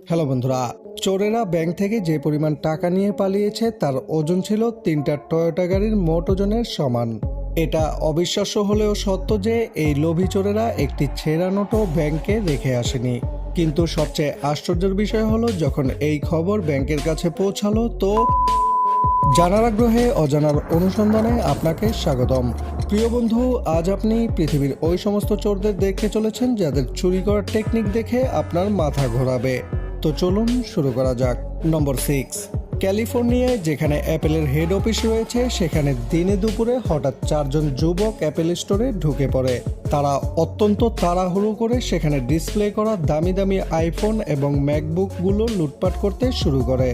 Hello বন্ধুরা, চোরেরা bank থেকে যে পরিমাণ টাকা নিয়ে পালিয়েছে তার ওজন ছিল 3টা টয়োটা গাড়ির মোট ওজনের সমান। এটা অবিশ্বাস্য হলেও সত্য যে এই লোভী চোরেরা একটি ছেঁড়া নোটও ব্যাংকে রেখে আসেনি। কিন্তু সবচেয়ে আশ্চর্যের বিষয় হলো যখন এই খবর ব্যাংকের কাছে পৌঁছালো তো জানার আগ্রহে অজানার অনুসন্ধানে আপনাকে স্বাগতম। প্রিয় বন্ধু, আজ আপনি পৃথিবীর ওই সমস্ত চোরদের দেখতে চলেছেন যাদের চুরি করার টেকনিক দেখে আপনার মাথা ঘোরাবে। তো চলুন শুরু করা যাক। নম্বর 6, ক্যালিফোর্নিয়ায় যেখানে অ্যাপেলের হেড অফিস রয়েছে সেখানে দিনে দুপুরে হঠাৎ 4জন যুবক অ্যাপেল স্টোরে ঢুকে পড়ে। তারা অত্যন্ত তাড়াহুড়ো করে সেখানে ডিসপ্লে করা দামি দামি আইফোন এবং ম্যাকবুকগুলো লুটপাট করতে শুরু করে।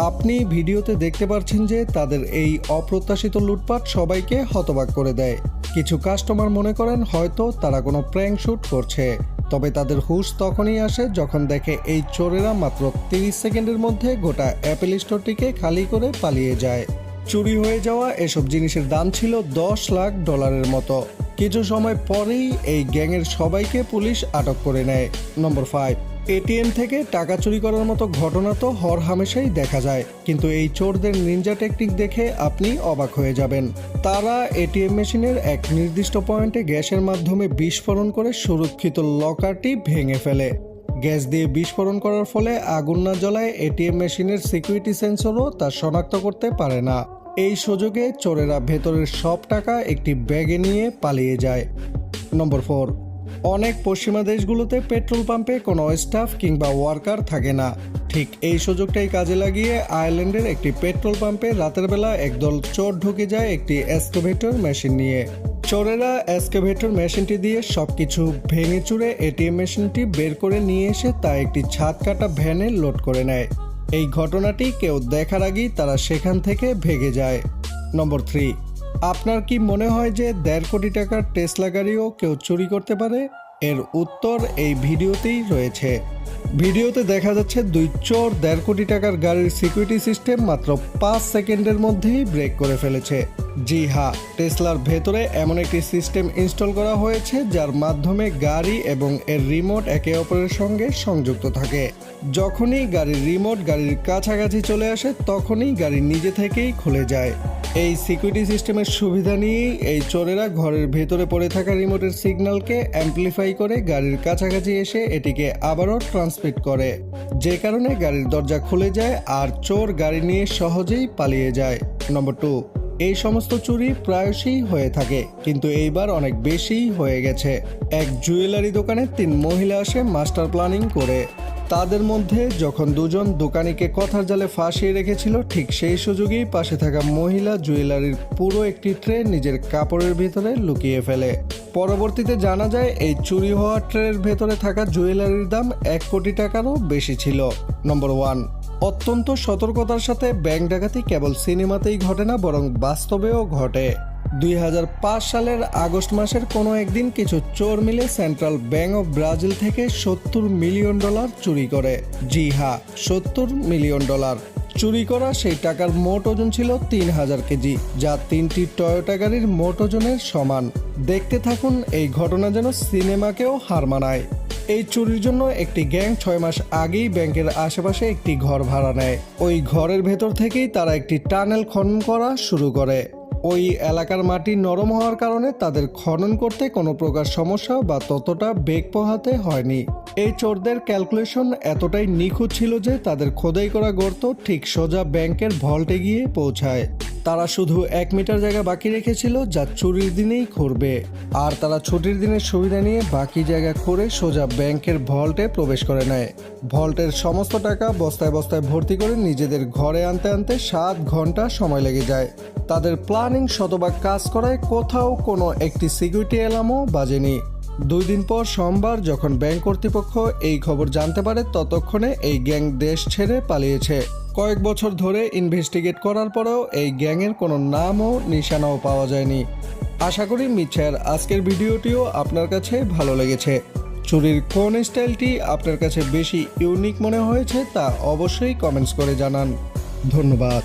আপনি ভিডিওতে দেখতে পাচ্ছেন যে তাদের এই অপ্রত্যাশিত লুটপাট সবাইকে হতবাক করে দেয়। কিছু কাস্টমার মনে করেন হয়তো তারা কোনো প্র্যাঙ্ক শুট করছে, তবে তাদের হুঁশ তখনই আসে যখন দেখে এই চোরেরা মাত্র 30 সেকেন্ডের মধ্যে গোটা অ্যাপেল স্টোরটিকে খালি করে পালিয়ে যায়। চুরি হয়ে যাওয়া এসব জিনিসের দাম ছিল $10 লাখ মতো। কিছু সময় পরেই এই গ্যাংয়ের সবাইকে পুলিশ আটক করে নেয়। নম্বর 5, এটিএম থেকে টাকা চুরি করার মতো ঘটনা তো হরহামেশাই দেখা যায়, কিন্তু এই চোরদের নিনজা টেকনিক দেখে আপনি অবাক হয়ে যাবেন। তারা এটিএম মেশিনের এক নির্দিষ্ট পয়েন্টে গ্যাসের মাধ্যমে বিস্ফোরণ করে সুরক্ষিত লকারটি ভেঙে ফেলে। গ্যাস দিয়ে বিস্ফোরণ করার ফলে আগুন না জ্বলায় এটিএম মেশিনের সিকিউরিটি সেন্সরও তা শনাক্ত করতে পারে না। এই সুযোগে চোরেরা ভেতরের সব টাকা একটি ব্যাগে নিয়ে পালিয়ে যায়। নম্বর 4, অনেক পশ্চিমা দেশগুলোতে পেট্রোল পাম্পে কোনো স্টাফ কিংবা ওয়ার্কার থাকে না। ঠিক এই সুযোগটাই কাজে লাগিয়ে আয়ারল্যান্ডের একটি পেট্রোল পাম্পে রাতের বেলা একদল চোর ঢুকে যায় একটি এক্সকাভেটর মেশিন নিয়ে। চোরেরা এক্সকাভেটর মেশিনটি দিয়ে সবকিছু ভেঙে চুরে এটিএম মেশিনটি বের করে নিয়ে এসে তা একটি ছাদ কাটা ভ্যানে লোড করে নেয়। এই ঘটনাটি কেউ দেখার আগেই তারা সেখান থেকে ভেগে যায়। নম্বর 3, আপনার কি মনে হয় যে 1.5 কোটি টাকার টেসলা গাড়িও কেউ চুরি করতে পারে? এর উত্তর এই ভিডিওতেই রয়েছে। ভিডিওতে দেখা যাচ্ছে দুই চোর 1.5 কোটি টাকার গাড়ির সিকিউরিটি সিস্টেম মাত্র 5 সেকেন্ডের মধ্যেই ব্রেক করে ফেলেছে। জি হ্যাঁ, টেসলার ভেতরে এমন একটি সিস্টেম ইনস্টল করা হয়েছে যার মাধ্যমে গাড়ি এবং এর রিমোট একে অপরের সঙ্গে সংযুক্ত থাকে। যখনই গাড়ির রিমোট গাড়ির কাছাকাছি চলে আসে তখনই গাড়ি নিজে থেকেই খুলে যায়। এই সিকিউরিটি সিস্টেমের সুবিধা নিয়েই এই চোরেরা ঘরের ভেতরে পড়ে থাকা রিমোটের সিগন্যালকে অ্যাম্পলিফাই করে গাড়ির কাছাকাছি এসে এটিকে আবারও ট্রান্সমিট করে, যে কারণে গাড়ির দরজা খুলে যায় আর চোর গাড়ি নিয়ে সহজেই পালিয়ে যায়। নম্বর 2, এই সমস্ত চুরি প্রায়শই হয়ে থাকে, কিন্তু এইবার অনেক বেশিই হয়ে গেছে। এক জুয়েলারি দোকানে 3 মহিলা আসে মাস্টার প্ল্যানিং করে। তাদের মধ্যে যখন দুজন দোকানিকে কথার জালে ফাঁসিয়ে রেখেছিল ঠিক সেই সুযোগেই পাশে থাকা মহিলা জুয়েলারির পুরো একটি ট্রে নিজের কাপড়ের ভিতরে লুকিয়ে ফেলে। পরবর্তীতে জানা যায় এই চুরি হওয়া ট্রের ভেতরে থাকা জুয়েলারির দাম 1 কোটি টাকারও বেশি ছিল। নম্বর 1, অত্যন্ত সতর্কতার সাথে ব্যাংক ডাকাতি কেবল সিনেমাতেই ঘটে না, বরং বাস্তবেও ঘটে। 2005 সালের আগস্ট মাসের কোনো একদিন কিছু চোর মিলে সেন্ট্রাল ব্যাংক অফ ব্রাজিল থেকে $70 মিলিয়ন চুরি করে। জি হ্যাঁ, $70 মিলিয়ন। চুরি করা সেই টাকার মোট ওজন ছিল 3000 কেজি, যা 3টি টয়োটা গাড়ির মোট ওজনের সমান। দেখতে থাকুন, এই ঘটনা যেন সিনেমাকেও হার মানায়। এই চুরির জন্য একটি গ্যাং 6 মাস আগেই ব্যাংকের আশেপাশে একটি ঘর ভাড়া নেয়। ওই ঘরের ভেতর থেকেই তারা একটি টানেল খনন করা শুরু করে। ওই এলাকার মাটি নরম হওয়ার কারণে তাদের খনন করতে কোনো প্রকার সমস্যা বা ততটা বেগ পোহাতে হয়নি। এই চোরদের ক্যালকুলেশন এতটাই নিখুঁত ছিল যে তাদের খোদাই করা গর্ত ঠিক সোজা ব্যাংকের ভল্টে গিয়ে পৌঁছায়। তারা শুধু 1 মিটার জায়গা বাকি রেখেছিল যা চুরির দিনেই খুঁড়বে, আর তারা ছুটির দিনের সুবিধা নিয়ে বাকি জায়গা খুঁড়ে সোজা ব্যাংকের ভল্টে প্রবেশ করে নেয়। ভল্টের সমস্ত টাকা বস্তায় বস্তায় ভর্তি করে নিজেদের ঘরে আনতে আনতে 7 ঘন্টা সময় লেগে যায়। তাদের প্ল্যানিং শতভাগ কাজ করায় কোথাও কোনো একটি সিকিউরিটি অ্যালার্মও বাজেনি। 2 দিন পর সোমবার যখন ব্যাংক কর্তৃপক্ষ এই খবর জানতে পারে ততক্ষণে এই গ্যাং দেশ ছেড়ে পালিয়েছে। কয়েক বছর ধরে ইনভেস্টিগেট করার পরেও এই গ্যাংয়ের কোনো নামও নিশানাও পাওয়া যায়নি। আশা করি মিচ্ছার আজকের ভিডিওটিও আপনার কাছে ভালো লেগেছে। চুরির কোন স্টাইলটি আপনার কাছে বেশি ইউনিক মনে হয়েছে তা অবশ্যই কমেন্টস করে জানান। ধন্যবাদ।